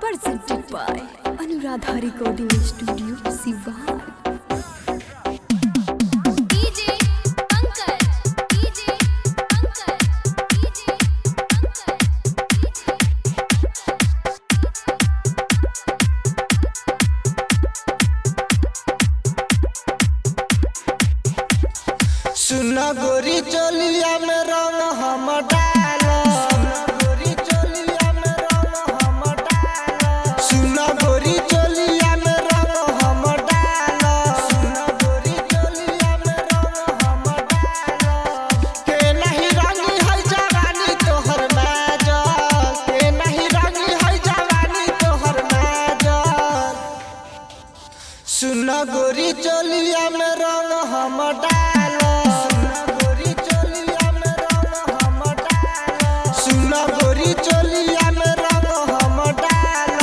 Presented by Anuradha Recording Studio, Sivan. सुना गोरी चोलिया में रंग हम डालो, गोरी चोलिया में रंग हम डालो, सुना गोरी चोलिया में रंग हम डालो, सुना गोरी चोलिया में रंग हम डालो। के नहीं रंगी है जवानी तोहर नाजल, के नहीं रंगी है जवानी तोहर नाजल। सुना गोरी चोलिया में रंग हम डालो, सुना गोरी चोलिया में रंग हम डालो।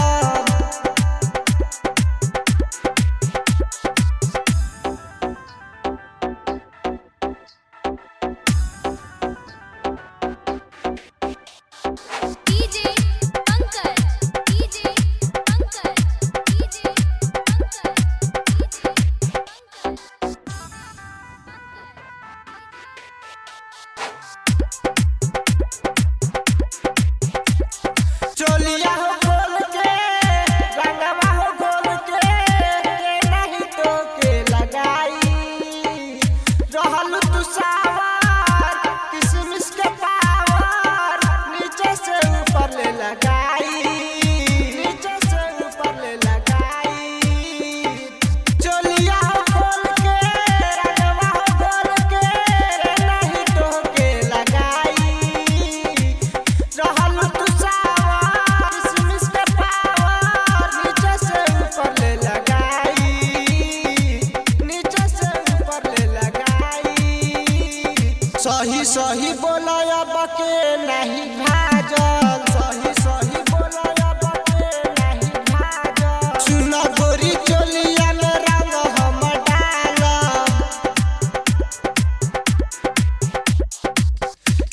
चोलिया हो खोल के रंगवा हो खोल के नहीं तो के लगाई रहल तू सावर किसमिस के पावर नीचे से ऊपर ले लगाई, नीचे से ऊपर ले लगाई। चोलिया हो खोल के रंगवा हो खोल के नहीं तो के लगाई रहल तू सही सही बोलाया बके नहीं भाजल, सही सही बोलाया बके नहीं भाजल। सुना गोरी चोलिया में रंग हम डालो,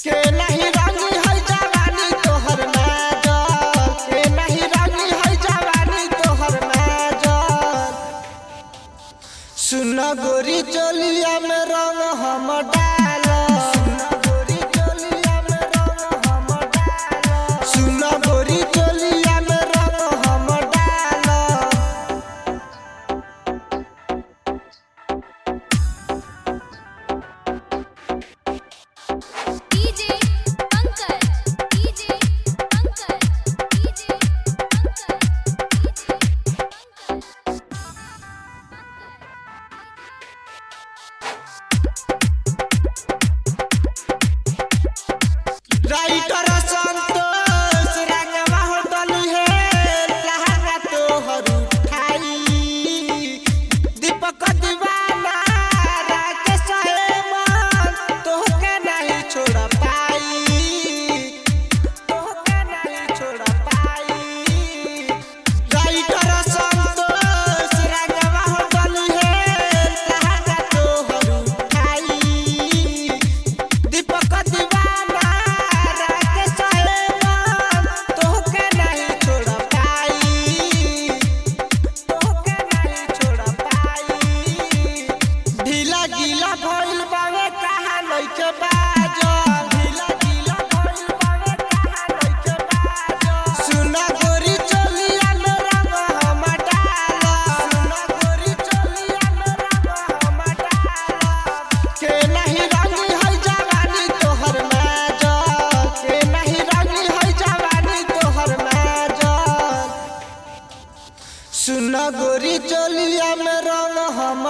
के नहीं रंगी है जवानी तोहर नाजल, के नहीं रंगी है जवानी तोहर नाजल। सुना गोरी चोलिया में रंग हम डालो, सुना गोरी चोलिया में रंग हम डालो। राइटर संतोष रंगवा हो डली है लहंगा तोहर उठाई, दीपक दीवाना राकेश हेमन तोहके नहीं छोड़ पाई, तोहके नहीं छोड़ पाई। राइटर संतोष रंगवा हो डली है लहंगा तोहर उठाई, दीपक दीवाना भइल बावे कहा लइके बाजल, ढीला ढीला भइल बावे कहा लइके बाजल। सुना गोरी चोलिया में रंग हम डालो, सुना गोरी चोलिया में रंग हम डालो। के नहीं रंगी है जवानी तोहर नाजल, के नहीं रंगी है जवानी तोहर नाजल। सुना गोरी चोलिया में रंग हम